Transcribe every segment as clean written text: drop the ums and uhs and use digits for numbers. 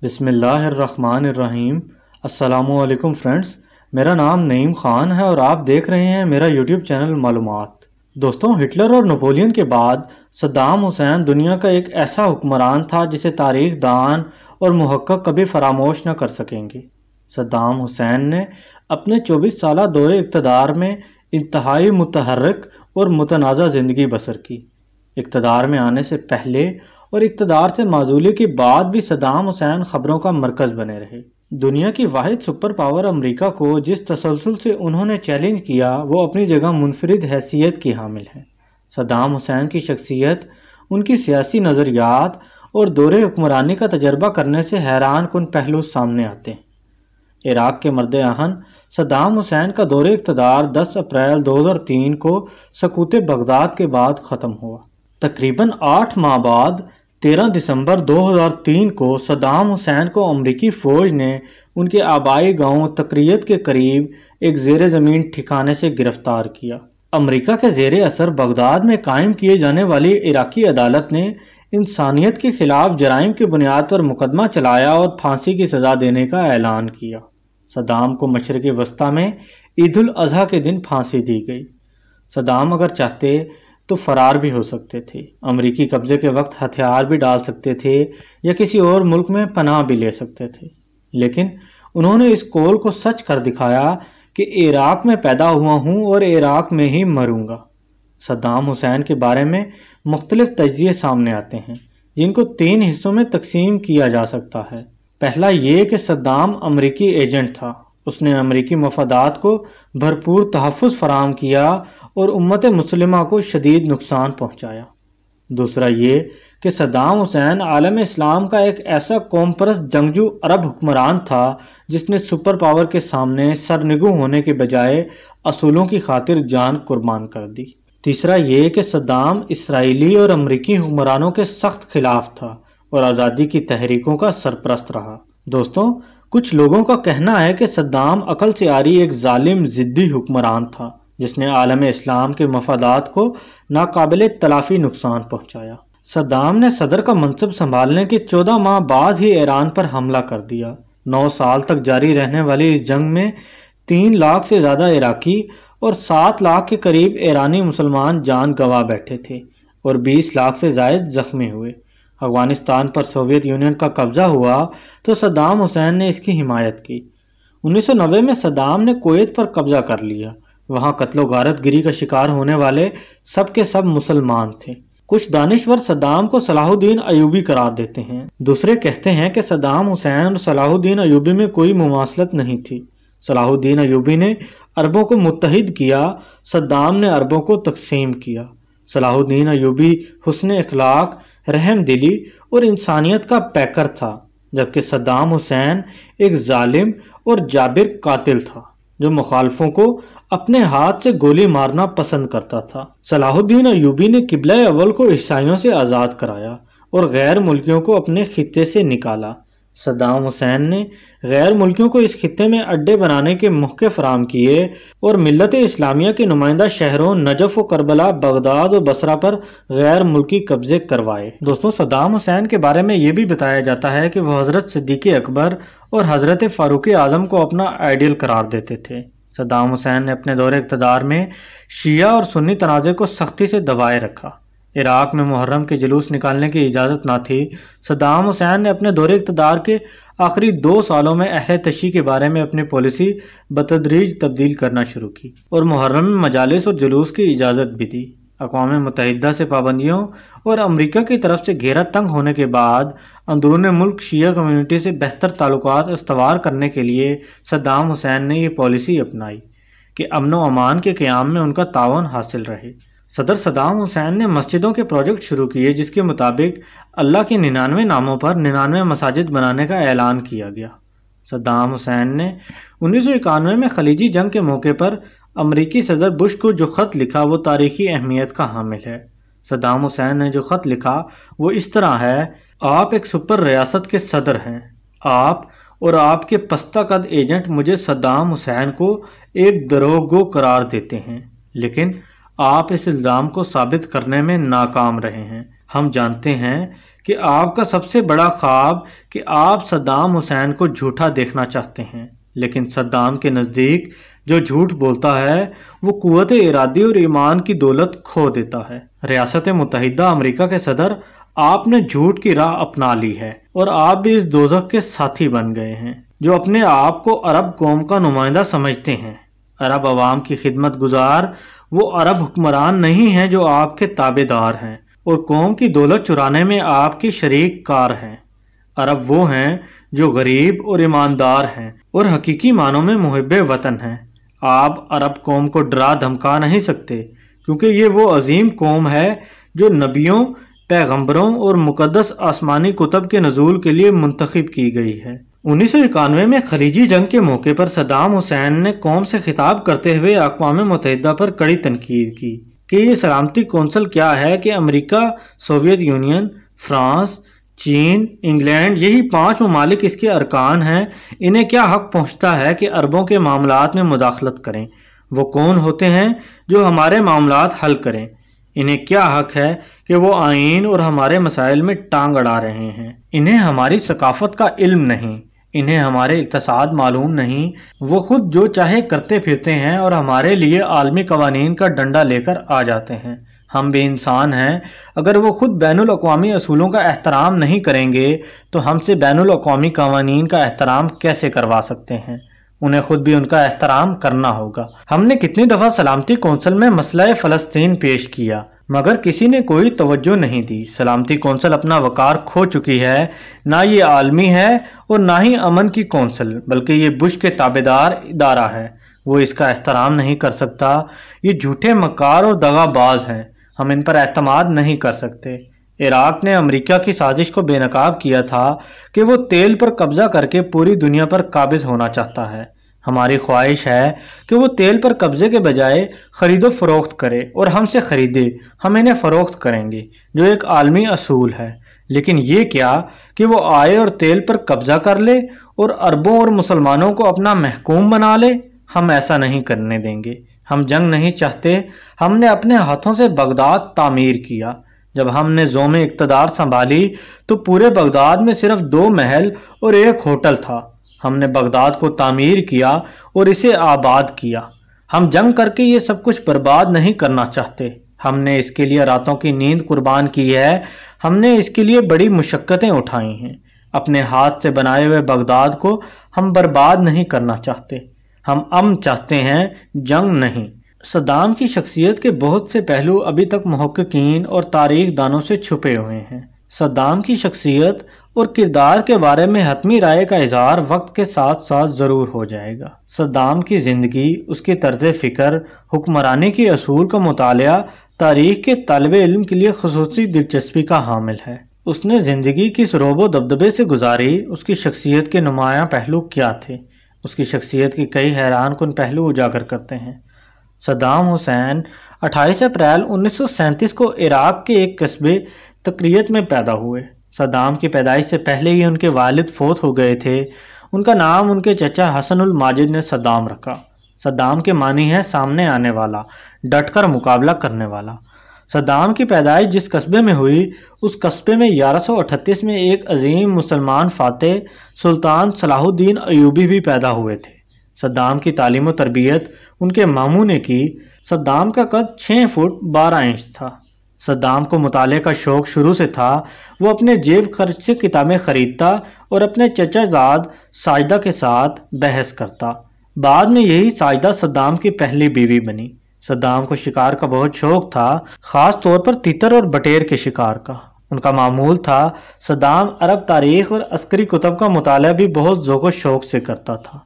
بسم اللہ الرحمن الرحیم۔ السلام علیکم فرینڈز، میرا نام نعیم خان ہے اور آپ دیکھ رہے ہیں میرا یوٹیوب چینل معلومات۔ دوستوں، ہٹلر اور نپولین کے بعد صدام حسین دنیا کا ایک ایسا حکمران تھا جسے تاریخ دان اور محقق کبھی فراموش نہ کر سکیں گے۔ صدام حسین نے اپنے 24 سالہ دور اقتدار میں انتہائی متحرک اور متنازع زندگی بسر کی۔ اقتدار میں آنے سے پہلے اور اقتدار سے معزولی کے بعد بھی صدام حسین خبروں کا مرکز بنے رہے۔ دنیا کی واحد سپر پاور امریکہ کو جس تسلسل سے انہوں نے چیلنج کیا وہ اپنی جگہ منفرد حیثیت کی حامل ہے۔ صدام حسین کی شخصیت، ان کی سیاسی نظریات اور دور حکمرانی کا تجربہ کرنے سے حیران کن پہلو سامنے آتے ہیں۔ عراق کے مرد آہن صدام حسین کا دور اقتدار 10 اپریل 2003 کو سقوط بغداد کے بعد ختم ہوا۔ تقریباً 8 ماہ بعد 13 دسمبر 2003 کو صدام حسین کو امریکی فوج نے ان کے آبائی گاؤں تقریت کے قریب ایک زیر زمین ٹھکانے سے گرفتار کیا۔ امریکہ کے زیر اثر بغداد میں قائم کیے جانے والی عراقی عدالت نے انسانیت کے خلاف جرائم کی بنیاد پر مقدمہ چلایا اور پھانسی کی سزا دینے کا اعلان کیا۔ صدام کو مشرق وسطی میں عید الاضحیٰ کے دن پھانسی دی گئی۔ صدام اگر چاہتے تو فرار بھی ہو سکتے تھے، امریکی قبضے کے وقت ہتھیار بھی ڈال سکتے تھے یا کسی اور ملک میں پناہ بھی لے سکتے تھے، لیکن انہوں نے اس قول کو سچ کر دکھایا کہ عراق میں پیدا ہوا ہوں اور عراق میں ہی مروں گا۔ صدام حسین کے بارے میں مختلف تجزیے سامنے آتے ہیں جن کو 3 حصوں میں تقسیم کیا جا سکتا ہے۔ پہلا یہ کہ صدام امریکی ایجنٹ تھا، اس نے امریکی مفادات کو بھرپور تحفظ فراہم کیا اور امت مسلمہ کو شدید نقصان پہنچایا۔ دوسرا یہ کہ صدام حسین عالم اسلام کا ایک ایسا قوم پرست جنگجو عرب حکمران تھا جس نے سپر پاور کے سامنے سرنگو ہونے کے بجائے اصولوں کی خاطر جان قربان کر دی۔ تیسرا یہ کہ صدام اسرائیلی اور امریکی حکمرانوں کے سخت خلاف تھا اور آزادی کی تحریکوں کا سرپرست رہا۔ دوستوں، کچھ لوگوں کا کہنا ہے کہ صدام عقل سے عاری ایک ظالم ضدی حکمران تھا جس نے عالم اسلام کے مفادات کو ناقابل تلافی نقصان پہنچایا۔ صدام نے صدر کا منصب سنبھالنے کے 14 ماہ بعد ہی ایران پر حملہ کر دیا۔ 9 سال تک جاری رہنے والی اس جنگ میں 3 لاکھ سے زیادہ عراقی اور 7 لاکھ کے قریب ایرانی مسلمان جان گنوا بیٹھے تھے اور 20 لاکھ سے زائد زخمی ہوئے۔ افغانستان پر سوویت یونین کا قبضہ ہوا تو صدام حسین نے اس کی حمایت کی۔ 1990 میں صدام نے کویت پر قبضہ کر لیا۔ وہاں قتل و غارت گری کا شکار ہونے والے سب کے سب مسلمان تھے۔ کچھ دانشور صدام کو صلاح الدین ایوبی قرار دیتے ہیں، دوسرے کہتے ہیں کہ صدام حسین اور صلاح الدین ایوبی میں کوئی مماثلت نہیں تھی۔ صلاح الدین ایوبی نے عربوں کو متحد کیا، صدام نے عربوں کو تقسیم کیا۔ صلاح الدین ایوبی حسن اخلاق، رحم دلی اور انسانیت کا پیکر تھا، جبکہ صدام حسین ایک ظالم اور جابر قاتل تھا جو مخالفوں کو اپنے ہاتھ سے گولی مارنا پسند کرتا تھا۔ صلاح الدین ایوبی نے قبلہ اول کو عیسائیوں سے آزاد کرایا اور غیر ملکیوں کو اپنے خطے سے نکالا۔ صدام حسین نے غیر ملکیوں کو اس خطے میں اڈے بنانے کے موقع فراہم کیے اور ملت اسلامیہ کے نمائندہ شہروں نجف و کربلا، بغداد و بصرہ پر غیر ملکی قبضے کروائے۔ دوستوں، صدام حسین کے بارے میں یہ بھی بتایا جاتا ہے کہ وہ حضرت صدیق اکبر اور حضرت فاروق اعظم کو اپنا آئیڈیل قرار دیتے تھے۔ صدام حسین نے اپنے دور اقتدار میں شیعہ اور سنی تنازع کو سختی سے دبائے رکھا۔ عراق میں محرم کے جلوس نکالنے کی اجازت نہ تھی۔ صدام حسین نے اپنے دور اقتدار کے آخری 2 سالوں میں اہل تشیع کے بارے میں اپنی پالیسی بتدریج تبدیل کرنا شروع کی اور محرم میں مجالس اور جلوس کی اجازت بھی دی۔ اقوام متحدہ سے پابندیوں اور امریکہ کی طرف سے گھیرا تنگ ہونے کے بعد اندرون ملک شیعہ کمیونٹی سے بہتر تعلقات استوار کرنے کے لیے صدام حسین نے یہ پالیسی اپنائی کہ امن و امان کے قیام میں ان کا تعاون حاصل رہے۔ صدر صدام حسین نے مسجدوں کے پروجیکٹ شروع کیے جس کے مطابق اللہ کے 99 ناموں پر 99 مساجد بنانے کا اعلان کیا گیا۔ صدام حسین نے 1991 میں خلیجی جنگ کے موقع پر امریکی صدر بش کو جو خط لکھا وہ تاریخی اہمیت کا حامل ہے۔ صدام حسین نے جو خط لکھا وہ اس طرح ہے: آپ ایک سپر ریاست کے صدر ہیں، آپ اور آپ کے پستہ قد ایجنٹ مجھے صدام حسین کو ایک دروغ گو قرار دیتے ہیں، لیکن آپ اس الزام کو ثابت کرنے میں ناکام رہے ہیں۔ ہم جانتے ہیں کہ آپ کا سب سے بڑا خواب کہ آپ صدام حسین کو جھوٹا دیکھنا چاہتے ہیں، لیکن صدام کے نزدیک جو جھوٹ بولتا ہے وہ قوت ارادی اور ایمان کی دولت کھو دیتا ہے۔ ریاست متحدہ امریکہ کے صدر، آپ نے جھوٹ کی راہ اپنا لی ہے اور آپ بھی اس دوزخ کے ساتھی بن گئے ہیں۔ جو اپنے آپ کو عرب قوم کا نمائندہ سمجھتے ہیں، عرب عوام کی خدمت گزار، وہ عرب حکمران نہیں ہیں جو آپ کے تابع دار ہیں اور قوم کی دولت چرانے میں آپ کی شریک کار ہیں۔ عرب وہ ہیں جو غریب اور ایماندار ہیں اور حقیقی معنوں میں محب وطن ہیں۔ آپ عرب قوم کو ڈرا دھمکا نہیں سکتے، کیونکہ یہ وہ عظیم قوم ہے جو نبیوں، پیغمبروں اور مقدس آسمانی کتب کے نزول کے لیے منتخب کی گئی ہے۔ 1991 میں خلیجی جنگ کے موقع پر صدام حسین نے قوم سے خطاب کرتے ہوئے اقوام متحدہ پر کڑی تنقید کی کہ یہ سلامتی کونسل کیا ہے کہ امریکہ، سوویت یونین، فرانس، چین، انگلینڈ، یہی 5 ممالک اس کے ارکان ہیں، انہیں کیا حق پہنچتا ہے کہ عربوں کے معاملات میں مداخلت کریں؟ وہ کون ہوتے ہیں جو ہمارے معاملات حل کریں؟ انہیں کیا حق ہے کہ وہ آئین اور ہمارے مسائل میں ٹانگ اڑا رہے ہیں؟ انہیں ہماری ثقافت کا علم نہیں، انہیں ہمارے اقتصاد معلوم نہیں، وہ خود جو چاہے کرتے پھرتے ہیں اور ہمارے لیے عالمی قوانین کا ڈنڈا لے کر آ جاتے ہیں۔ ہم بھی انسان ہیں، اگر وہ خود بین الاقوامی اصولوں کا احترام نہیں کریں گے تو ہم سے بین الاقوامی قوانین کا احترام کیسے کروا سکتے ہیں؟ انہیں خود بھی ان کا احترام کرنا ہوگا۔ ہم نے کتنی دفعہ سلامتی کونسل میں مسئلہ فلسطین پیش کیا، مگر کسی نے کوئی توجہ نہیں دی۔ سلامتی کونسل اپنا وقار کھو چکی ہے، نہ یہ عالمی ہے اور نہ ہی امن کی کونسل، بلکہ یہ بش کے تابعدار ادارہ ہے۔ وہ اس کا احترام نہیں کر سکتا۔ یہ جھوٹے مکار اور دغا باز ہیں، ہم ان پر اعتماد نہیں کر سکتے۔ عراق نے امریکہ کی سازش کو بے نقاب کیا تھا کہ وہ تیل پر قبضہ کر کے پوری دنیا پر قابض ہونا چاہتا ہے۔ ہماری خواہش ہے کہ وہ تیل پر قبضے کے بجائے خرید و فروخت کرے اور ہم سے خریدے، ہم انہیں فروخت کریں گے، جو ایک عالمی اصول ہے۔ لیکن یہ کیا کہ وہ آئے اور تیل پر قبضہ کر لے اور عربوں اور مسلمانوں کو اپنا محکوم بنا لے؟ ہم ایسا نہیں کرنے دیں گے۔ ہم جنگ نہیں چاہتے۔ ہم نے اپنے ہاتھوں سے بغداد تعمیر کیا۔ جب ہم نے زوم اقتدار سنبھالی تو پورے بغداد میں صرف 2 محل اور 1 ہوٹل تھا۔ ہم نے بغداد کو تعمیر کیا اور اسے آباد کیا۔ ہم جنگ کر کے یہ سب کچھ برباد نہیں کرنا چاہتے۔ ہم نے اس کے لیے راتوں کی نیند قربان کی ہے، ہم نے اس کے لیے بڑی مشقتیں اٹھائی ہیں۔ اپنے ہاتھ سے بنائے ہوئے بغداد کو ہم برباد نہیں کرنا چاہتے۔ ہم امن چاہتے ہیں، جنگ نہیں۔ صدام کی شخصیت کے بہت سے پہلو ابھی تک محققین اور تاریخ دانوں سے چھپے ہوئے ہیں۔ صدام کی شخصیت اور کردار کے بارے میں حتمی رائے کا اظہار وقت کے ساتھ ساتھ ضرور ہو جائے گا۔ صدام کی زندگی، اس کی طرز فکر، حکمرانی کے اصول کا مطالعہ تاریخ کے طالب علم کے لیے خصوصی دلچسپی کا حامل ہے۔ اس نے زندگی کس روب و دبدبے سے گزاری، اس کی شخصیت کے نمایاں پہلو کیا تھے، اس کی شخصیت کے کئی حیران کن پہلو اجاگر کرتے ہیں۔ صدام حسین 28 اپریل 1937 کو عراق کے ایک قصبے تقریت میں پیدا ہوئے۔ صدام کی پیدائش سے پہلے ہی ان کے والد فوت ہو گئے تھے۔ ان کا نام ان کے چچا حسن الماجد نے صدام رکھا۔ صدام کے معنی ہے سامنے آنے والا، ڈٹ کر مقابلہ کرنے والا۔ صدام کی پیدائش جس قصبے میں ہوئی، اس قصبے میں 1138 میں ایک عظیم مسلمان فاتح سلطان صلاح الدین ایوبی بھی پیدا ہوئے تھے۔ صدام کی تعلیم و تربیت ان کے ماموں نے کی۔ صدام کا قد 6 فٹ 12 انچ تھا۔ صدام کو مطالعے کا شوق شروع سے تھا۔ وہ اپنے جیب خرچ سے کتابیں خریدتا اور اپنے چچا زاد ساجدہ کے ساتھ بحث کرتا۔ بعد میں یہی ساجدہ صدام کی پہلی بیوی بنی۔ صدام کو شکار کا بہت شوق تھا، خاص طور پر تیتر اور بٹیر کے شکار کا۔ ان کا معمول تھا صدام عرب تاریخ اور عسکری کتب کا مطالعہ بھی بہت ذوق و شوق سے کرتا تھا۔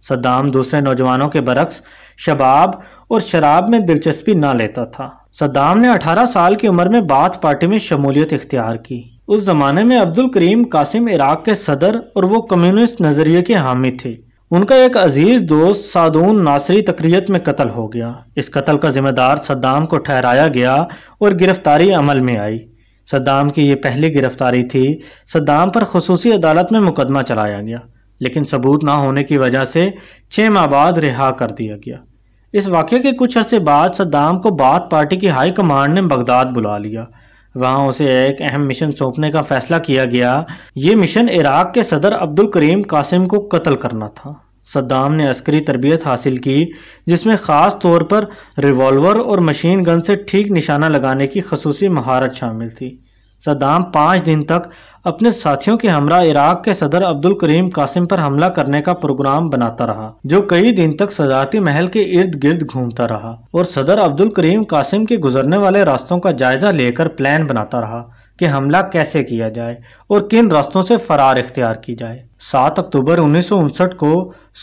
صدام دوسرے نوجوانوں کے برعکس شباب اور شراب میں دلچسپی نہ لیتا تھا۔ صدام نے 18 سال کی عمر میں بعث پارٹی میں شمولیت اختیار کی۔ اس زمانے میں عبد الکریم قاسم عراق کے صدر اور وہ کمیونسٹ نظریے کے حامی تھے۔ ان کا ایک عزیز دوست سعدون ناصری تقریت میں قتل ہو گیا۔ اس قتل کا ذمہ دار صدام کو ٹھہرایا گیا اور گرفتاری عمل میں آئی۔ صدام کی یہ پہلی گرفتاری تھی۔ صدام پر خصوصی عدالت میں مقدمہ چلایا گیا، لیکن ثبوت نہ ہونے کی وجہ سے 6 ماہ بعد رہا کر دیا گیا۔ اس واقعے کے کچھ عرصے بعد صدام کو بعث پارٹی کی ہائی کمانڈ نے بغداد بلا لیا۔ وہاں اسے ایک اہم مشن سونپنے کا فیصلہ کیا گیا۔ یہ مشن عراق کے صدر عبدالکریم قاسم کو قتل کرنا تھا۔ صدام نے عسکری تربیت حاصل کی جس میں خاص طور پر ریوالور اور مشین گن سے ٹھیک نشانہ لگانے کی خصوصی مہارت شامل تھی۔ صدام 5 دن تک اپنے ساتھیوں کے ہمراہ عراق کے صدر عبدالکریم قاسم پر حملہ کرنے کا پروگرام بناتا رہا، جو کئی دن تک صدارتی محل کے ارد گرد گھومتا رہا اور صدر عبدالکریم قاسم کے گزرنے والے راستوں کا جائزہ لے کر پلان بناتا رہا کہ حملہ کیسے کیا جائے اور کن راستوں سے فرار اختیار کی جائے۔ 7 اکتوبر 1959 کو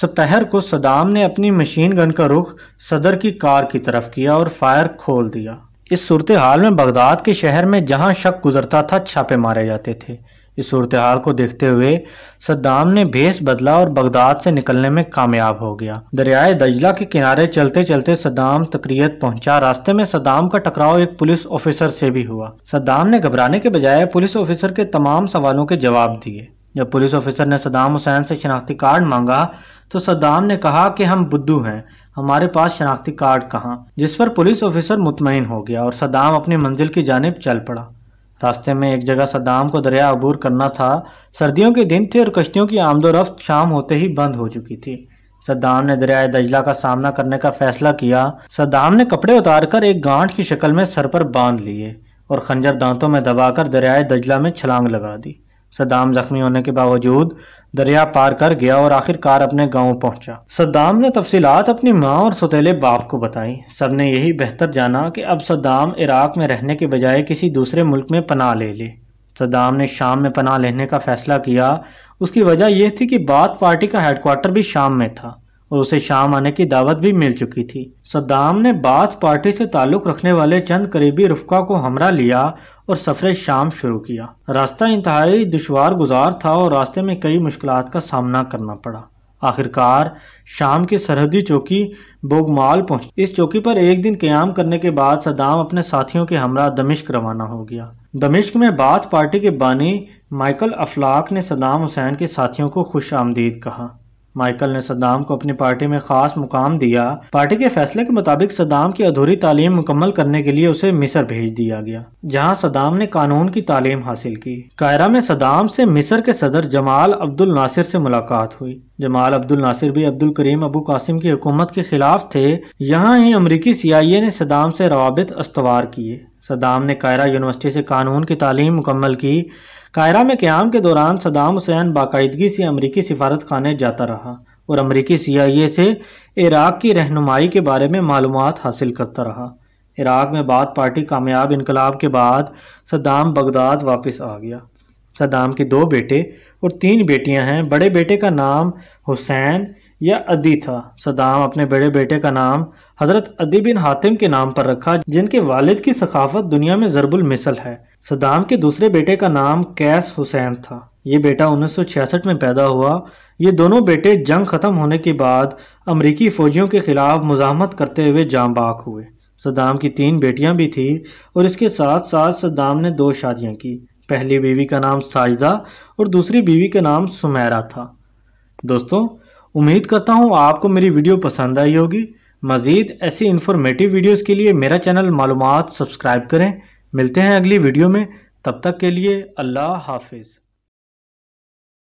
سپہر کو صدام نے اپنی مشین گن کا رخ صدر کی کار کی طرف کیا اور فائر کھول دیا۔ اس صورتحال میں بغداد کے شہر میں جہاں شک گزرتا تھا چھاپے مارے جاتے تھے۔ اس صورتحال کو دیکھتے ہوئے صدام نے بھیس بدلا اور بغداد سے نکلنے میں کامیاب ہو گیا۔ دریائے دجلہ کے کنارے چلتے چلتے صدام تکریت پہنچا۔ راستے میں صدام کا ٹکراؤ ایک پولیس آفیسر سے بھی ہوا۔ صدام نے گھبرانے کے بجائے پولیس آفیسر کے تمام سوالوں کے جواب دیے۔ جب پولیس آفیسر نے صدام حسین سے شناختی کارڈ مانگا تو صدام نے کہا کہ ہم بدو ہیں، ہمارے پاس شناختی کارڈ کہاں، جس پر پولیس آفیسر مطمئن ہو گیا اور صدام اپنی منزل کی جانب چل پڑا۔ راستے میں ایک جگہ صدام کو دریا عبور کرنا تھا۔ سردیوں کے دن تھے اور کشتیوں کی آمد و رفت شام ہوتے ہی بند ہو چکی تھی۔ صدام نے دریائے دجلہ کا سامنا کرنے کا فیصلہ کیا۔ صدام نے کپڑے اتار کر ایک گانٹ کی شکل میں سر پر باندھ لیے اور خنجر دانتوں میں دبا کر دریائے دجلہ میں چھلانگ لگا دی۔ صدام زخمی ہونے کے باوجود دریا پار کر گیا اور آخرکار اپنے گاؤں پہنچا۔ صدام نے تفصیلات اپنی ماں اور سوتیلے باپ کو بتائی۔ سب نے یہی بہتر جانا کہ اب صدام عراق میں رہنے کے بجائے کسی دوسرے ملک میں پناہ لے لے۔ صدام نے شام میں پناہ لینے کا فیصلہ کیا۔ اس کی وجہ یہ تھی کہ باتھ پارٹی کا ہیڈ کوارٹر بھی شام میں تھا اور اسے شام آنے کی دعوت بھی مل چکی تھی۔ صدام نے باتھ پارٹی سے تعلق رکھنے والے چند قریبی رفقا کو ہمراہ لیا اور سفر شام شروع کیا۔ راستہ انتہائی دشوار گزار تھا اور راستے میں کئی مشکلات کا سامنا کرنا پڑا۔ آخرکار شام کی سرحدی چوکی بوگمال پہنچ۔ اس چوکی پر ایک دن قیام کرنے کے بعد صدام اپنے ساتھیوں کے ہمراہ دمشق روانہ ہو گیا۔ دمشق میں باتھ پارٹی کے بانی مائیکل افلاک نے صدام حسین کے ساتھیوں کو خوش آمدید کہا۔ مائیکل نے صدام کو اپنی پارٹی میں خاص مقام دیا۔ پارٹی کے فیصلے کے مطابق صدام کی ادھوری تعلیم مکمل کرنے کے لیے اسے مصر بھیج دیا گیا، جہاں صدام نے قانون کی تعلیم حاصل کی۔ قاہرہ میں صدام سے مصر کے صدر جمال عبد الناصر سے ملاقات ہوئی۔ جمال عبد الناصر بھی عبدالکریم ابو قاسم کی حکومت کے خلاف تھے۔ یہاں ہی امریکی CIA نے صدام سے روابط استوار کیے۔ صدام نے قاہرہ یونیورسٹی سے قانون کی تعلیم مکمل کی۔ قاہرہ میں قیام کے دوران صدام حسین باقاعدگی سے امریکی سفارت خانے جاتا رہا اور امریکی CIA سے عراق کی رہنمائی کے بارے میں معلومات حاصل کرتا رہا۔ عراق میں باتھ پارٹی کامیاب انقلاب کے بعد صدام بغداد واپس آ گیا۔ صدام کے 2 بیٹے اور 3 بیٹیاں ہیں۔ بڑے بیٹے کا نام حسین یا عدی تھا۔ صدام اپنے بڑے بیٹے کا نام حضرت عدی بن حاتم کے نام پر رکھا، جن کے والد کی ثقافت دنیا میں ضرب المثل ہے۔ صدام کے دوسرے بیٹے کا نام قیس حسین تھا۔ یہ بیٹا 1966 میں پیدا ہوا۔ یہ دونوں بیٹے جنگ ختم ہونے کے بعد امریکی فوجیوں کے خلاف مزاحمت کرتے ہوئے جاں بحق ہوئے۔ صدام کی 3 بیٹیاں بھی تھیں اور اس کے ساتھ ساتھ صدام نے 2 شادیاں کی۔ پہلی بیوی کا نام ساجدہ اور دوسری بیوی کا نام سمیرہ تھا۔ دوستوں، امید کرتا ہوں آپ کو میری ویڈیو پسند آئی ہوگی۔ مزید ایسی انفارمیٹیو ویڈیوز کے لیے میرا چینل معلومات سبسکرائب کریں۔ ملتے ہیں اگلی ویڈیو میں، تب تک کے لیے اللہ حافظ۔